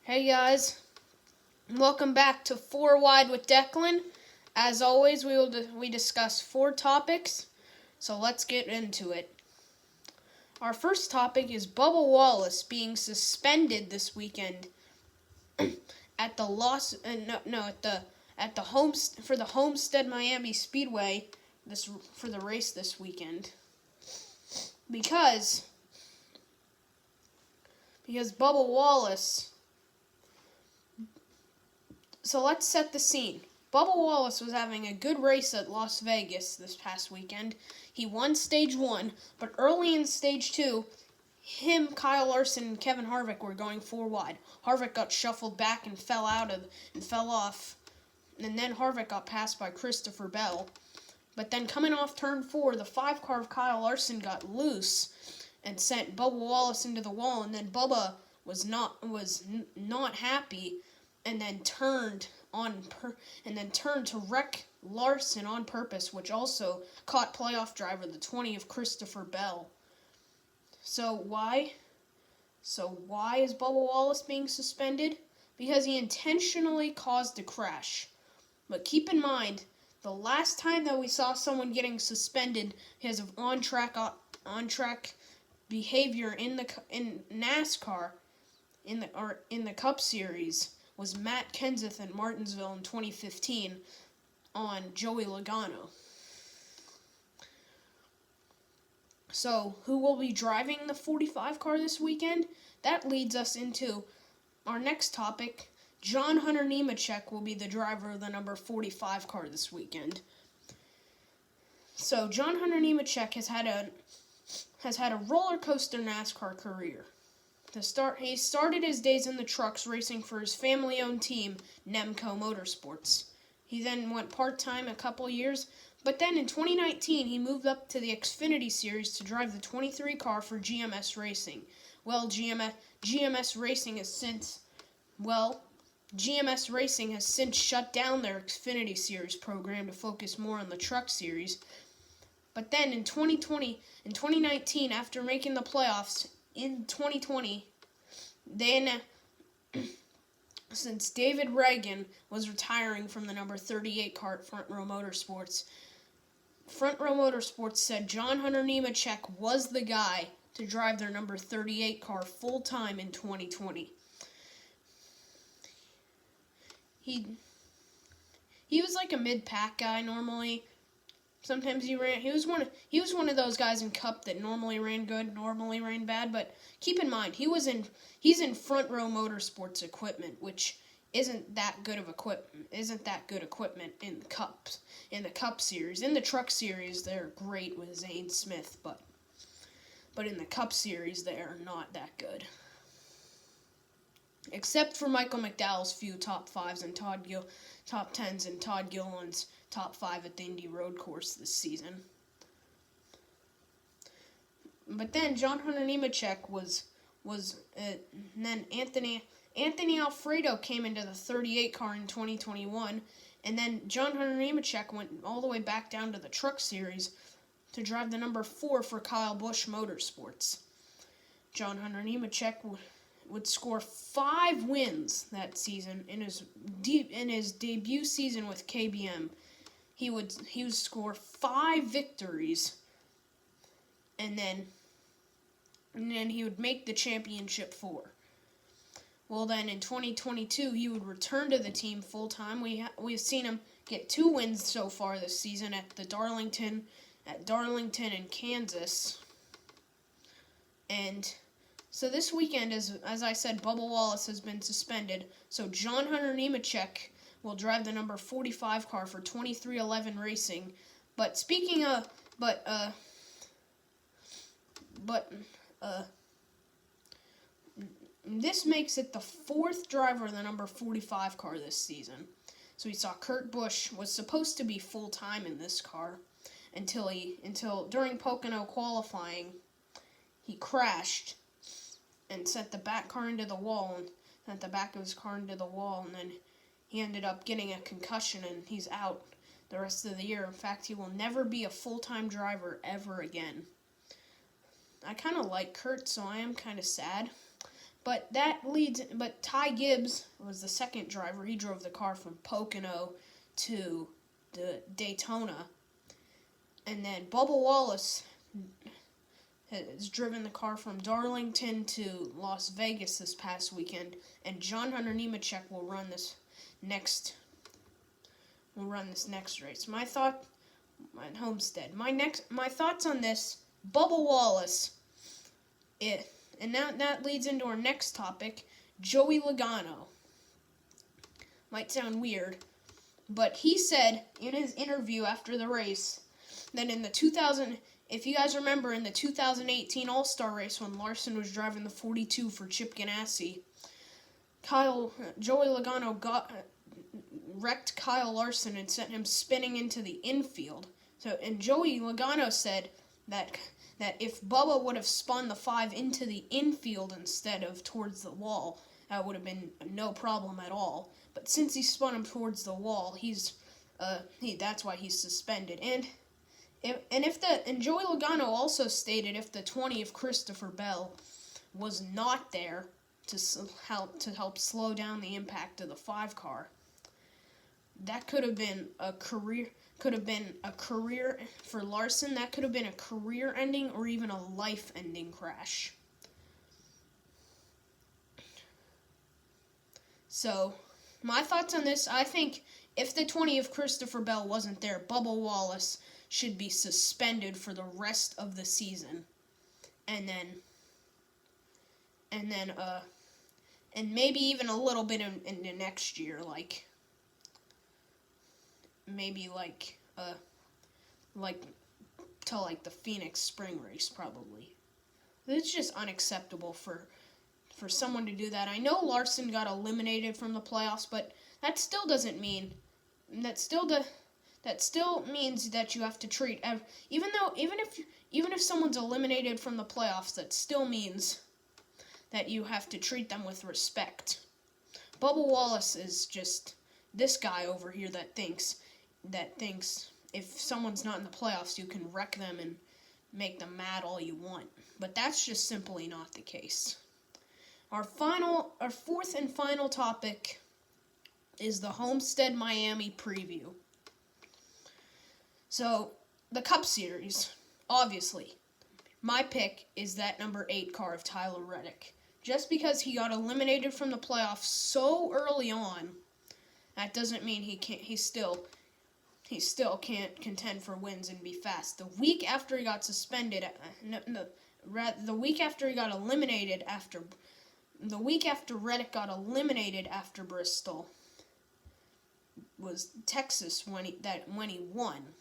Hey guys, welcome back to 4 Wide with Declan. As always, we discuss 4 topics, so let's get into it. Our first topic is Bubba Wallace being suspended this weekend at the Homestead Miami Speedway for the race this weekend because Bubba Wallace. So let's set the scene. Bubba Wallace was having a good race at Las Vegas this past weekend. He won Stage 1, but early in Stage 2, Kyle Larson, and Kevin Harvick were going 4 wide. Harvick got shuffled back and fell off, and then Harvick got passed by Christopher Bell. But then coming off Turn 4, the 5 car of Kyle Larson got loose and sent Bubba Wallace into the wall, and then Bubba was not happy. And then turned to wreck Larson on purpose, which also caught playoff driver the 20 of Christopher Bell. So why is Bubba Wallace being suspended? Because he intentionally caused a crash. But keep in mind, the last time that we saw someone getting suspended because of on-track behavior in NASCAR in the Cup Series was Matt Kenseth in Martinsville in 2015 on Joey Logano. So, who will be driving the 45 car this weekend? That leads us into our next topic. John Hunter Nemechek will be the driver of the number 45 car this weekend. So, John Hunter Nemechek has had a roller coaster NASCAR career. He started his days in the trucks racing for his family-owned team, Nemco Motorsports. He then went part-time a couple years, but then in 2019 he moved up to the Xfinity Series to drive the 23 car for GMS Racing. GMS Racing has since shut down their Xfinity Series program to focus more on the Truck Series. But then in 2019, after making the playoffs in 2020, since David Reagan was retiring from the number 38 car at Front Row Motorsports said John Hunter Nemechek was the guy to drive their number 38 car full-time in 2020. He was like a mid-pack guy normally. Sometimes he was one of those guys in Cup that normally ran good, normally ran bad, but keep in mind he's in Front Row Motorsports equipment, which isn't that good equipment in the Cup Series. In the Truck Series they're great with Zane Smith, but in the Cup Series they are not that good. Except for Michael McDowell's few top 5s and top 10s and Todd Gilliland's top 5 at the Indy Road Course this season. But then John Hunter Nemechek then Anthony Alfredo came into the 38 car in 2021, and then John Hunter Nemechek went all the way back down to the Truck Series to drive the number 4 for Kyle Busch Motorsports. John Hunter Nemechek would score 5 wins that season in his debut season with KBM. He would score 5 victories, and then he would make the championship 4. Well, then in 2022 he would return to the team full time. We've seen him get 2 wins so far this season at Darlington and Kansas, and so this weekend, as I said, Bubba Wallace has been suspended. So John Hunter Nemechek will drive the number 45 car for 2311 Racing. But this makes it the 4th driver of the number 45 car this season. So we saw Kurt Busch was supposed to be full time in this car until during Pocono qualifying he crashed and sent the back car into the wall, and sent the back of his car into the wall, and then he ended up getting a concussion, and he's out the rest of the year. In fact, he will never be a full-time driver ever again. I kind of like Kurt, so I am kind of sad, But Ty Gibbs was the second driver. He drove the car from Pocono to the Daytona. And then Bubba Wallace has driven the car from Darlington to Las Vegas this past weekend, and John Hunter Nemechek will run this next race. My thought on Homestead. My thoughts on this, Bubba Wallace. And now that leads into our next topic, Joey Logano. Might sound weird, but he said in his interview after the race that if you guys remember in the 2018 All-Star race when Larson was driving the 42 for Chip Ganassi, Joey Logano wrecked Kyle Larson and sent him spinning into the infield. And Joey Logano said that if Bubba would have spun the 5 into the infield instead of towards the wall, that would have been no problem at all. But since he spun him towards the wall, that's why he's suspended. And Joey Logano also stated if the 20 of Christopher Bell was not there to help slow down the impact of the 5 car, that could have been a career for Larson. That could have been a career-ending or even a life-ending crash. So, my thoughts on this, I think if the 20 of Christopher Bell wasn't there, Bubba Wallace should be suspended for the rest of the season. And maybe even a little bit in the next year, maybe to the Phoenix Spring Race, probably. It's just unacceptable for someone to do that. I know Larson got eliminated from the playoffs, but that still doesn't mean that still means that you have to treat even if someone's eliminated from the playoffs, that still means that you have to treat them with respect. Bubba Wallace is just this guy over here that thinks if someone's not in the playoffs, you can wreck them and make them mad all you want. But that's just simply not the case. Our fourth and final topic is the Homestead Miami preview. So, the Cup Series, obviously, my pick is that number 8 car of Tyler Reddick. Just because he got eliminated from the playoffs so early on, that doesn't mean he still can't contend for wins and be fast. The week after he got Reddick got eliminated after Bristol was Texas when he won.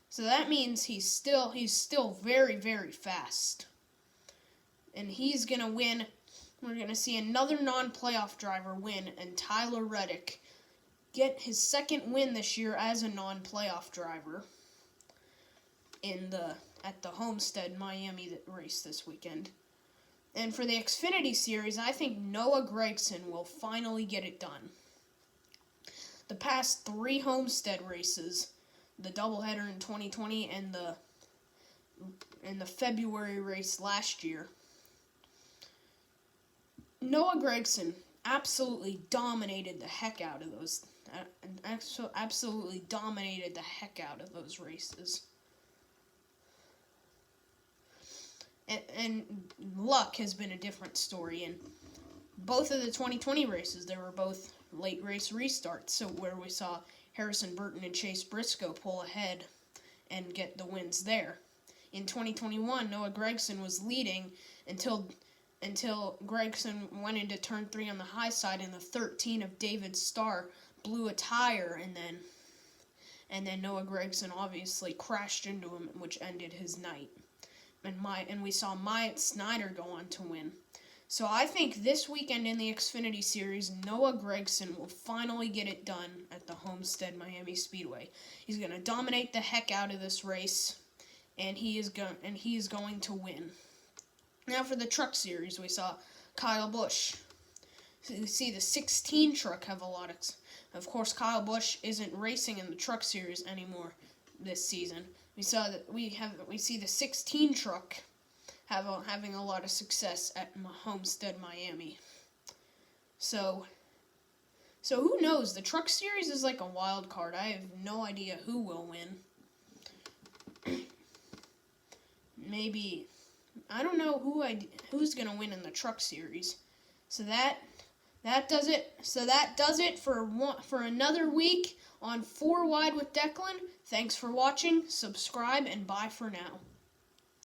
So that means he's still very, very fast. And he's going to win. We're going to see another non-playoff driver win, and Tyler Reddick get his second win this year as a non-playoff driver at the Homestead Miami race this weekend. And for the Xfinity Series, I think Noah Gragson will finally get it done. The past 3 Homestead races, the doubleheader in 2020 and the February race last year, Noah Gragson absolutely dominated the heck out of those. Absolutely dominated the heck out of those races. And luck has been a different story. In both of the 2020 races, there were both late race restarts, so where we saw Harrison Burton and Chase Briscoe pull ahead and get the wins there. In 2021, Noah Gragson was leading until Gragson went into turn 3 on the high side, and the 13 of David Starr blew a tire, and then Noah Gragson obviously crashed into him, which ended his night. And we saw Myatt Snyder go on to win. So I think this weekend in the Xfinity Series, Noah Gragson will finally get it done at the Homestead Miami Speedway. He's going to dominate the heck out of this race, and he is going to win. Now for the Truck Series, we saw Kyle Busch. So you see the 16 truck have a lot of course, Kyle Busch isn't racing in the Truck Series anymore this season. We see the 16 truck having a lot of success at Homestead, Miami. So who knows? The Truck Series is like a wild card. I have no idea who will win. Maybe I don't know who's gonna win in the Truck Series. So that does it. So that does it for another week on 4 Wide with Declan. Thanks for watching. Subscribe and bye for now.